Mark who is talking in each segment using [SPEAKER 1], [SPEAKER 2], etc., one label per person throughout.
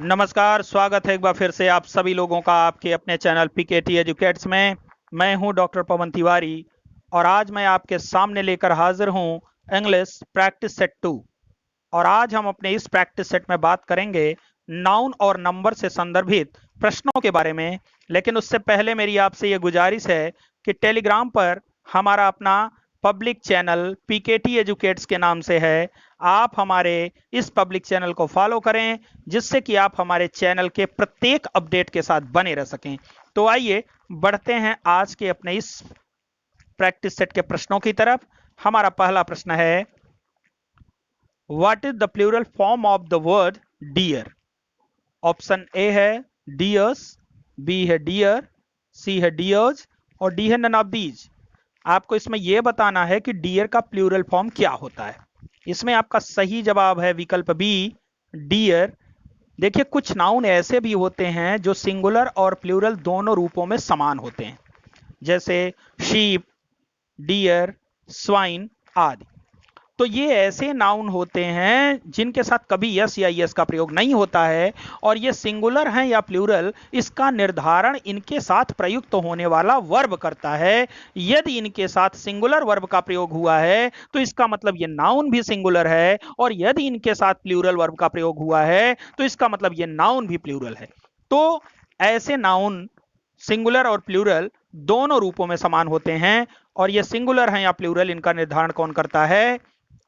[SPEAKER 1] नमस्कार, स्वागत है एक बार फिर से आप सभी लोगों का आपके अपने चैनल पीकेटी एजुकेट्स में। मैं हूं डॉक्टर पवन तिवारी और आज मैं आपके सामने लेकर हाजिर हूं इंग्लिश प्रैक्टिस सेट 2। और आज हम अपने इस प्रैक्टिस सेट में बात करेंगे नाउन और नंबर से संदर्भित प्रश्नों के बारे में। लेकिन उससे पहले मेरी आपसे ये गुजारिश है कि टेलीग्राम पर हमारा अपना पब्लिक चैनल पीकेटी एजुकेट्स के नाम से है। आप हमारे इस पब्लिक चैनल को फॉलो करें जिससे कि आप हमारे चैनल के प्रत्येक अपडेट के साथ बने रह सकें। तो आइए बढ़ते हैं आज के अपने इस प्रैक्टिस सेट के प्रश्नों की तरफ। हमारा पहला प्रश्न है, what is the plural form of the word deer? Option A है डियर्स, बी है डियर, सी है डियर्स और डी है नन ऑफ दीज। आपको इसमें यह बताना है कि डियर का प्लूरल फॉर्म क्या होता है। इसमें आपका सही जवाब है विकल्प बी, डियर। देखिए, कुछ नाउन ऐसे भी होते हैं जो सिंगुलर और प्लूरल दोनों रूपों में समान होते हैं, जैसे शीप, डियर, स्वाइन आदि। तो ये ऐसे नाउन होते हैं जिनके साथ कभी यस या यस का प्रयोग नहीं होता है, और ये सिंगुलर हैं या प्लूरल इसका निर्धारण इनके साथ प्रयुक्त होने वाला वर्ब करता है। यदि इनके साथ सिंगुलर वर्ब का प्रयोग हुआ है तो इसका मतलब ये नाउन भी सिंगुलर है, और यदि इनके साथ प्लूरल वर्ब का प्रयोग हुआ है तो इसका मतलब ये नाउन भी प्लूरल है। तो ऐसे नाउन सिंगुलर और प्लूरल दोनों रूपों में समान होते हैं, और ये सिंगुलर हैं या प्लूरल इनका निर्धारण कौन करता है?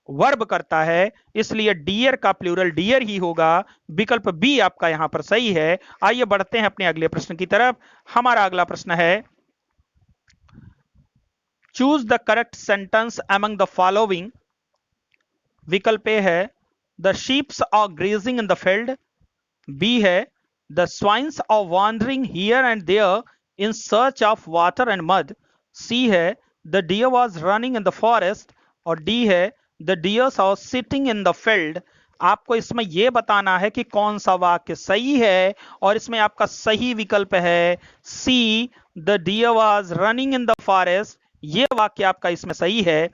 [SPEAKER 1] वर्ब करता है। इसलिए डियर का प्लूरल डियर ही होगा। विकल्प बी आपका यहां पर सही है। आइए बढ़ते हैं अपने अगले प्रश्न की तरफ। हमारा अगला प्रश्न है, choose the correct sentence among the following. विकल्प ए है the sheeps are grazing in the field, B है the swines are wandering here and there in search of water and mud, C है the deer was running in the forest और D है the deers are sitting in the field. आपको इसमें यह बताना है कि कौन सा वाक्य सही है, और इसमें आपका सही विकल्प है C, the deer was running in the forest. यह वाक्य आपका इसमें सही है।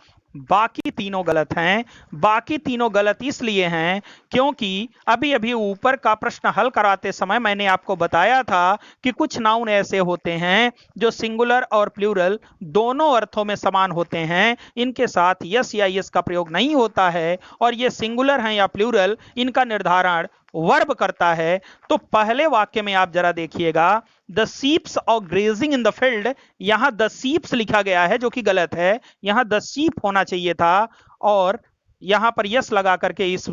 [SPEAKER 1] बाकी तीनों गलत हैं। बाकी तीनों गलत इसलिए हैं क्योंकि अभी अभी ऊपर का प्रश्न हल कराते समय मैंने आपको बताया था कि कुछ नाउन ऐसे होते हैं जो सिंगुलर और प्लूरल दोनों अर्थों में समान होते हैं, इनके साथ यस या यस का प्रयोग नहीं होता है, और ये सिंगुलर हैं या प्लूरल इनका निर्धारण वर्ब करता है। तो पहले वाक्य में आप जरा देखिएगा, the sheeps are grazing in the field, यहां द सीप्स लिखा गया है जो कि गलत है। यहां द सीप होना चाहिए था, और यहां पर यस लगा करके इस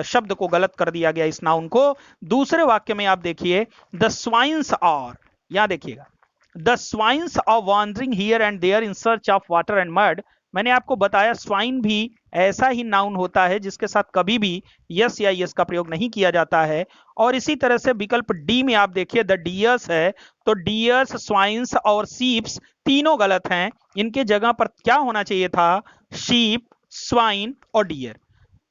[SPEAKER 1] शब्द को गलत कर दिया गया, इस नाउन को। दूसरे वाक्य में आप देखिए, द स्वाइन्स आर, यहां देखिएगा the swines are wandering here and there in search of water and mud. मैंने आपको बताया स्वाइन भी ऐसा ही नाउन होता है जिसके साथ कभी भी यस या यस का प्रयोग नहीं किया जाता है। और इसी तरह से विकल्प डी में आप देखिए द डियर्स है, तो डियर्स, स्वाइन्स और सीप्स तीनों गलत हैं। इनके जगह पर क्या होना चाहिए था? शीप, स्वाइन और डियर।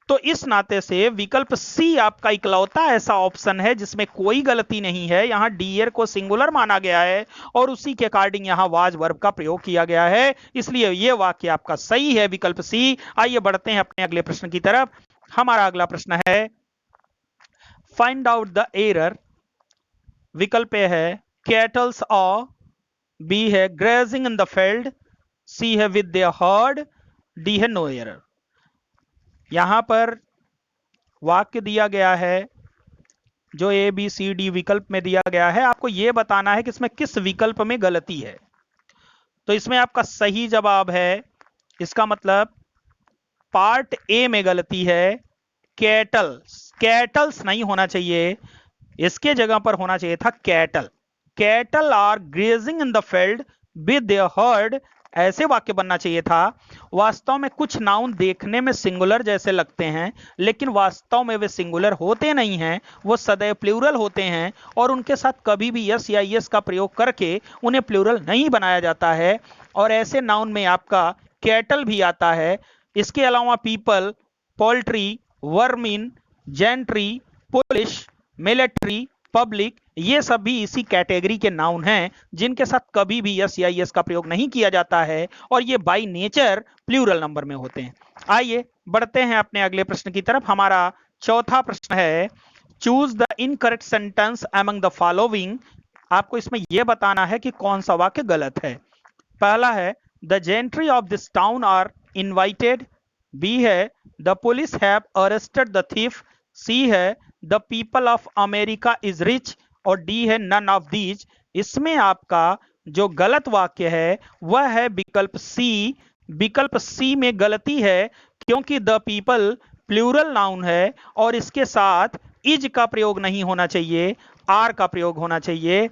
[SPEAKER 1] तो इस नाते से विकल्प सी आपका इकलौता ऐसा ऑप्शन है जिसमें कोई गलती नहीं है। यहां डियर को सिंगुलर माना गया है और उसी के अकॉर्डिंग यहां वाज वर्ब का प्रयोग किया गया है, इसलिए यह वाक्य आपका सही है, विकल्प सी। आइए बढ़ते हैं अपने अगले प्रश्न की तरफ। हमारा अगला प्रश्न है, फाइंड आउट द एरर। विकल्प ए है कैटल्स और, बी है ग्रेजिंग इन द फील्ड, सी है विद देयर हर्ड, डी है नो एरर। यहां पर वाक्य दिया गया है जो ए बी सी डी विकल्प में दिया गया है। आपको यह बताना है कि इसमें किस विकल्प में गलती है। तो इसमें आपका सही जवाब है, इसका मतलब पार्ट ए में गलती है, कैटल्स। कैटल्स नहीं होना चाहिए, इसके जगह पर होना चाहिए था cattle. Cattle are grazing in the field with their herd, ऐसे वाक्य बनना चाहिए था। वास्तव में कुछ नाउन देखने में सिंगुलर जैसे लगते हैं, लेकिन वास्तव में वे सिंगुलर होते नहीं हैं, वो सदैव प्लूरल होते हैं, और उनके साथ कभी भी यस या यस का प्रयोग करके उन्हें प्लूरल नहीं बनाया जाता है। और ऐसे नाउन में आपका कैटल भी आता है। इसके अलावा people, poultry, vermin, gentry, police, military, public, ये सब भी इसी कैटेगरी के नाउन हैं जिनके साथ कभी भी यस या यस का प्रयोग नहीं किया जाता है, और ये बाय नेचर प्लूरल नंबर में होते हैं। आइए बढ़ते हैं अपने अगले प्रश्न की तरफ। हमारा चौथा प्रश्न है, choose the incorrect sentence among the following. आपको इसमें यह बताना है कि कौन सा वाक्य गलत है। पहला है the gentry of this town are invited. B है the police have arrested the thief. C है the people of America is rich. और डी है नन ऑफ दीज। इसमें आपका जो गलत वाक्य है वह है विकल्प सी। विकल्प सी में गलती है क्योंकि द पीपल प्लूरल नाउन है और इसके साथ इज का प्रयोग नहीं होना चाहिए, आर का प्रयोग होना चाहिए।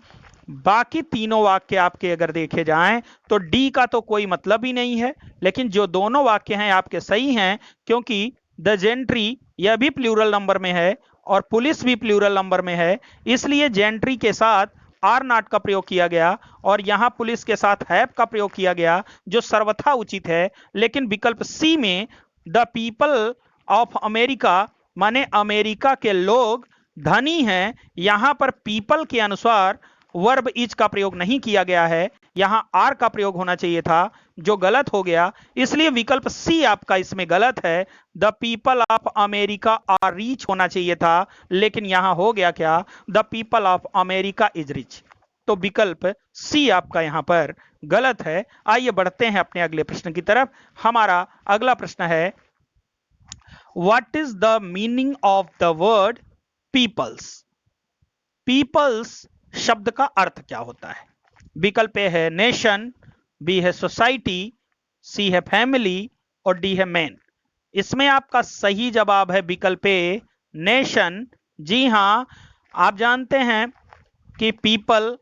[SPEAKER 1] बाकी तीनों वाक्य आपके अगर देखे जाएं तो डी का तो कोई मतलब ही नहीं है, लेकिन जो दोनों वाक्य हैं आपके सही हैं क्योंकि द जेंट्री यह भी प्लूरल नंबर में है और पुलिस भी प्लूरल नंबर में है, इसलिए जेंट्री के साथ आर नॉट का प्रयोग किया गया और यहां पुलिस के साथ हैव का प्रयोग किया गया जो सर्वथा उचित है। लेकिन विकल्प सी में द पीपल ऑफ अमेरिका माने अमेरिका के लोग धनी हैं, यहां पर पीपल के अनुसार वर्ब इज का प्रयोग नहीं किया गया है, यहां आर का प्रयोग होना चाहिए था जो गलत हो गया। इसलिए विकल्प सी आपका इसमें गलत है। The people of America are rich होना चाहिए था, लेकिन यहां हो गया क्या, the people of America is rich. तो विकल्प सी आपका यहां पर गलत है। आइए बढ़ते हैं अपने अगले प्रश्न की तरफ। हमारा अगला प्रश्न है what is the meaning of the word peoples. Peoples शब्द का अर्थ क्या होता है। विकल्प ए है नेशन, बी है सोसाइटी, सी है फैमिली और डी है मैन। इसमें आपका सही जवाब है विकल्प ए नेशन। जी हां, आप जानते हैं कि पीपल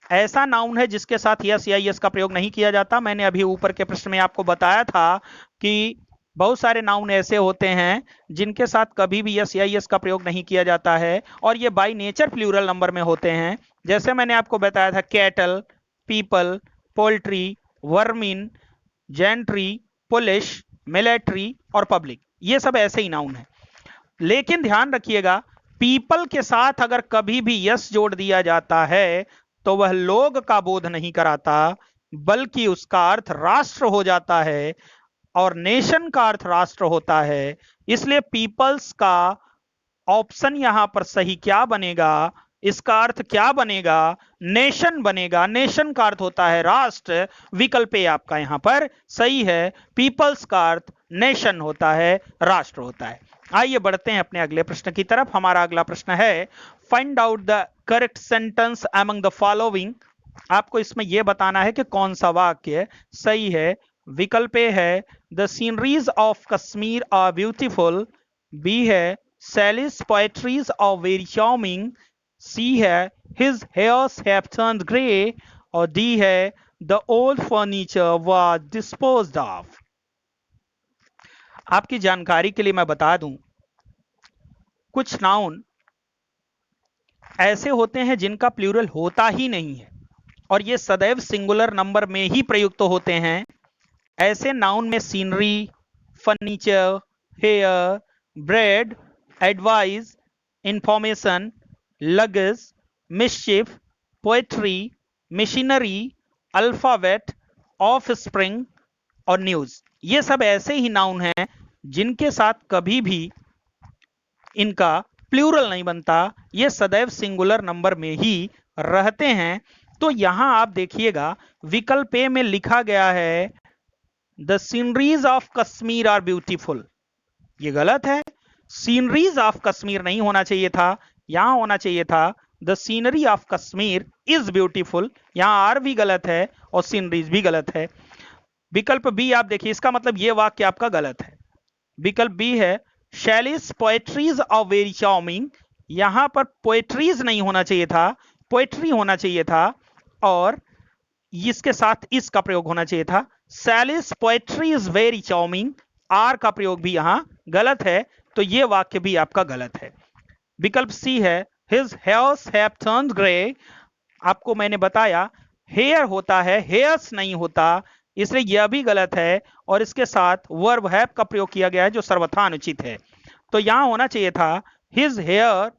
[SPEAKER 1] ऐसा नाउन है जिसके साथ यस या यस का प्रयोग नहीं किया जाता। मैंने अभी ऊपर के प्रश्न में आपको बताया था कि बहुत सारे नाउन ऐसे होते हैं जिनके साथ कभी भी यस या यस का प्रयोग नहीं किया जाता है और ये बाय नेचर प्लूरल नंबर में होते हैं। जैसे मैंने आपको बताया था cattle, people, poultry, vermin, gentry, police, military और पब्लिक, ये सब ऐसे ही नाउन है। लेकिन ध्यान रखिएगा पीपल के साथ अगर कभी भी यस जोड़ दिया जाता है तो वह लोग का बोध नहीं कराता बल्कि उसका अर्थ राष्ट्र हो जाता है और नेशन का अर्थ राष्ट्र होता है। इसलिए पीपल्स का ऑप्शन यहां पर सही क्या बनेगा, इसका अर्थ क्या बनेगा, नेशन बनेगा। नेशन का अर्थ होता है राष्ट्र। विकल्प ए आपका यहां पर सही है। पीपल्स का अर्थ नेशन होता है, राष्ट्र होता है। आइए बढ़ते हैं अपने अगले प्रश्न की तरफ। हमारा अगला प्रश्न है find out the correct sentence among the following. आपको इसमें यह बताना है कि कौन सा वाक्य सही है। विकल्प ए है the sceneries of Kashmir are beautiful. B है Sally's poetries are very charming। सी है his hairs have turned grey और डी है the old furniture was disposed of। आपकी जानकारी के लिए मैं बता दूं कुछ नाउन ऐसे होते हैं जिनका प्लूरल होता ही नहीं है और ये सदैव सिंगुलर नंबर में ही प्रयुक्त होते हैं। ऐसे नाउन में scenery, furniture, hair, bread, advice, information, luggage, mischief, poetry, machinery, alphabet, offspring और न्यूज, ये सब ऐसे ही नाउन हैं जिनके साथ कभी भी इनका प्लूरल नहीं बनता, ये सदैव सिंगुलर नंबर में ही रहते हैं। तो यहां आप देखिएगा विकल्प ए में लिखा गया है the sceneries of Kashmir are beautiful, ये गलत है। सीनरीज ऑफ कश्मीर नहीं होना चाहिए था, यहां होना चाहिए था the scenery of Kashmir is beautiful. यहां आर भी गलत है और सीनरीज भी गलत है। विकल्प बी आप देखिए, इसका मतलब यह वाक्य आपका गलत है। विकल्प बी है Shelley's poetries are very charming. यहां पर पोएट्रीज नहीं होना चाहिए था, पोएट्री होना चाहिए था और इसके साथ इसका प्रयोग होना चाहिए था। Shelley's poetry is very charming, are का प्रयोग भी यहां गलत है, तो यह वाक्य भी आपका गलत है। विकल्प सी है his hairs have turned grey. आपको मैंने बताया हेयर होता है, हेयर्स नहीं होता, इसलिए यह भी गलत है और इसके साथ वर्ब हैव का प्रयोग किया गया है जो सर्वथा अनुचित है। तो यहां होना चाहिए था his hair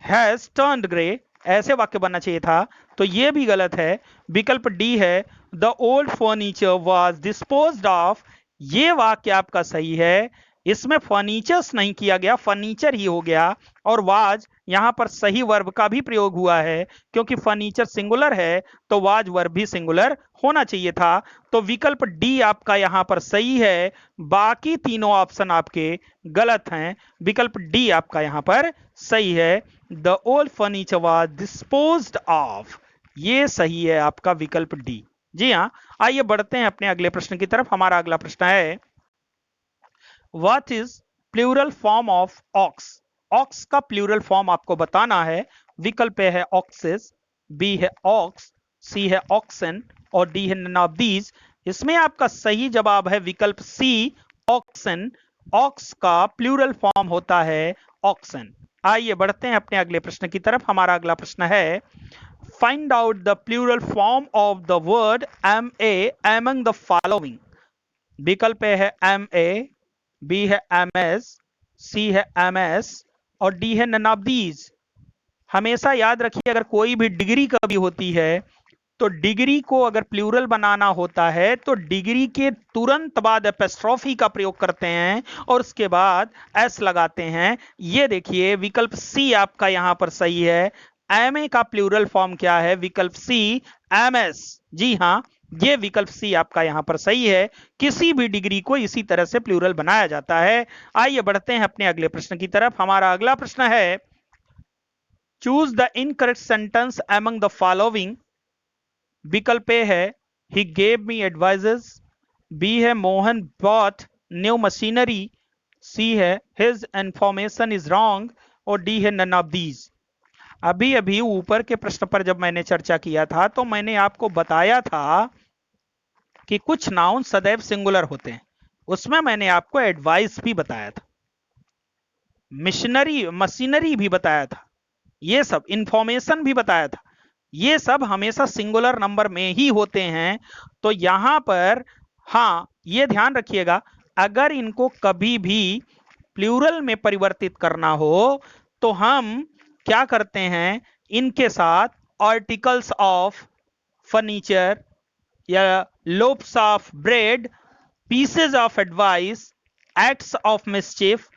[SPEAKER 1] has turned grey, ऐसे वाक्य बनना चाहिए था, तो यह भी गलत है। विकल्प डी है the old furniture was disposed of, ये वाक्य आपका सही है। इसमें फर्नीचर्स नहीं किया गया, फर्नीचर ही हो गया। और वाज यहां पर सही वर्ब का भी प्रयोग हुआ है, क्योंकि फर्नीचर सिंगुलर है तो वाज वर्ब भी सिंगुलर होना चाहिए था। तो विकल्प डी आपका यहां पर सही है, बाकी तीनों ऑप्शन आपके गलत हैं। विकल्प डी आपका यहां पर सही है, the old furniture was disposed of, ये सही है आपका विकल्प डी। जी हाँ, आइए बढ़ते हैं अपने अगले प्रश्न की तरफ। हमारा अगला प्रश्न है, what is plural form of ox. Ox का प्लूरल फॉर्म आपको बताना है। विकल्प ए है ऑक्सेस, बी है ऑक्स, सी है ऑक्सन और डी है नन ऑफ दीज। इसमें आपका सही जवाब है विकल्प सी, ऑक्सन। ऑक्स का प्लूरल फॉर्म होता है ऑक्सन। आइए बढ़ते हैं अपने अगले प्रश्न की तरफ। हमारा अगला प्रश्न है, find out the plural form of the word M A among the following. विकल्प ए है एम ए, बी है एम एस, सी है एम एस और डी है नन ऑफ दीज। हमेशा याद रखिए, अगर कोई भी डिग्री कभी होती है तो डिग्री को अगर प्लूरल बनाना होता है तो डिग्री के तुरंत बाद एपोस्ट्रोफी का प्रयोग करते हैं और उसके बाद एस लगाते हैं। ये देखिए विकल्प सी आपका यहां पर सही है। एम ए का प्लूरल फॉर्म क्या है? विकल्प सी, एम एस। जी हां, ये विकल्प सी आपका यहां पर सही है। किसी भी डिग्री को इसी तरह से प्लूरल बनाया जाता है। आइए बढ़ते हैं अपने अगले प्रश्न की तरफ। हमारा अगला प्रश्न है, choose the incorrect sentence among the following. विकल्प ए है he gave me advices, B है Mohan bought new machinery, C है हिज इंफॉर्मेशन इज रॉन्ग और डी है नन ऑफ दीज। अभी अभी ऊपर के प्रश्न पर जब मैंने चर्चा किया था तो मैंने आपको बताया था कि कुछ नाउन सदैव सिंगुलर होते हैं। उसमें मैंने आपको एडवाइस भी बताया था, मिशनरी मशीनरी भी बताया था, ये सब इंफॉर्मेशन भी बताया था। ये सब हमेशा सिंगुलर नंबर में ही होते हैं। तो यहां पर हाँ, ये ध्यान रखिएगा, अगर इनको कभी भी प्लूरल में परिवर्तित करना हो तो हम क्या करते हैं, इनके साथ आर्टिकल्स ऑफ फर्नीचर या लोप्स of bread, pieces of advice, acts of mischief,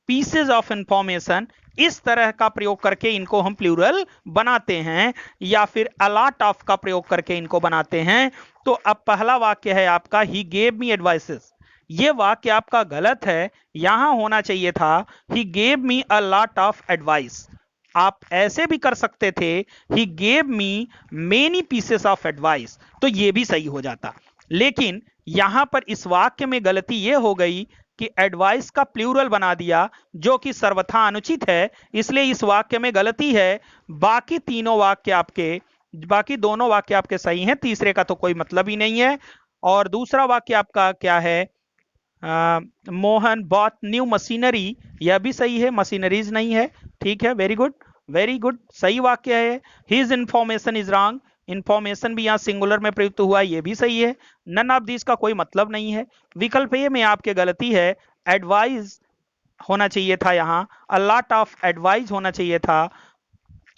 [SPEAKER 1] pieces of information, इस तरह का प्रयोग करके इनको हम प्लूरल बनाते हैं, या फिर अलॉट ऑफ का प्रयोग करके इनको बनाते हैं। तो अब पहला वाक्य है आपका ही गेव मी एडवाइसेस, ये वाक्य आपका गलत है। यहां होना चाहिए था ही gave me a lot of advice. आप ऐसे भी कर सकते थे ही gave me many pieces of advice, तो ये भी सही हो जाता। लेकिन यहां पर इस वाक्य में गलती ये हो गई कि एडवाइस का प्लूरल बना दिया, जो कि सर्वथा अनुचित है, इसलिए इस वाक्य में गलती है। बाकी दोनों वाक्य आपके सही हैं, तीसरे का तो कोई मतलब ही नहीं है। और दूसरा वाक्य आपका क्या है, मोहन बॉट न्यू मशीनरी, यह भी सही है, मशीनरीज नहीं है। ठीक है, वेरी गुड वेरी गुड, सही वाक्य है। His information is wrong, information भी यहाँ सिंगुलर में प्रयुक्त हुआ, ये भी सही है। नन ऑफ दिस का कोई मतलब नहीं है। विकल्प ए में आपके गलती है, एडवाइस होना चाहिए था, यहाँ अ लॉट ऑफ एडवाइस होना चाहिए था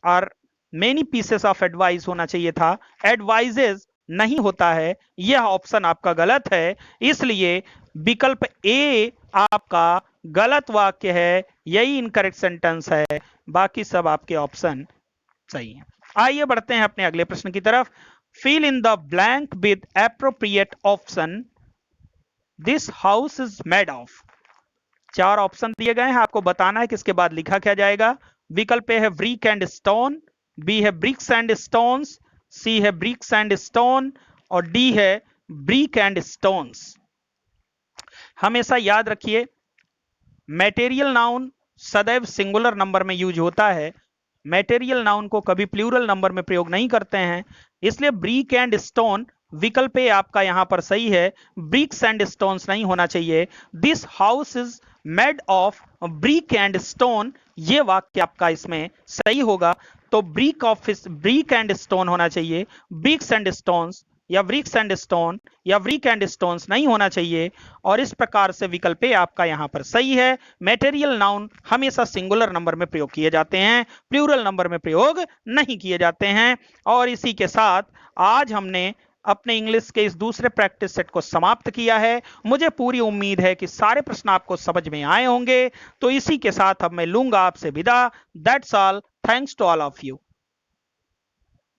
[SPEAKER 1] और मेनी पीसेस ऑफ एडवाइस होना चाहिए था। एडवाइजेज नहीं होता है, यह ऑप्शन आपका गलत है, इसलिए विकल्प ए आपका गलत वाक्य है, यही इनकरेक्ट सेंटेंस है। बाकी सब आपके ऑप्शन सही हैं। आइए बढ़ते हैं अपने अगले प्रश्न की तरफ। Fill in the blank with appropriate option, this house is made of. 4 option दिए गए हैं, आपको बताना है कि इसके बाद लिखा क्या जाएगा। विकल्प ए है ब्रिक एंड स्टोन, बी है ब्रिक्स एंड स्टोन्स, सी है ब्रिक्स एंड स्टोन और डी है ब्रिक एंड स्टोन्स। हमेशा याद रखिए, मैटेरियल नाउन सदैव सिंगुलर नंबर में यूज होता है, मैटेरियल नाउन को कभी प्लूरल नंबर में प्रयोग नहीं करते हैं, इसलिए ब्रिक एंड स्टोन विकल्प ए आपका यहां पर सही है, ब्रिक्स एंड स्टोन्स नहीं होना चाहिए। This house is made of brick and stone, ये वाक्य आपका इसमें सही होगा। तो ब्रिक एंड स्टोन होना चाहिए, ब्रिक्स एंड स्टोन्स या ब्रिक्स एंड स्टोन या ब्रिक एंड स्टोन्स नहीं होना चाहिए। और इस प्रकार से विकल्प ए आपका यहां पर सही है। मैटेरियल नाउन हमेशा सिंगुलर नंबर में प्रयोग किए जाते हैं, प्लूरल नंबर में प्रयोग नहीं किए जाते हैं। और इसी के साथ आज हमने अपने इंग्लिश के इस दूसरे प्रैक्टिस सेट को समाप्त किया है। मुझे पूरी उम्मीद है कि सारे प्रश्न आपको समझ में आए होंगे। तो इसी के साथ अब मैं लूंगा आपसे विदा। That's all, thanks to all of you.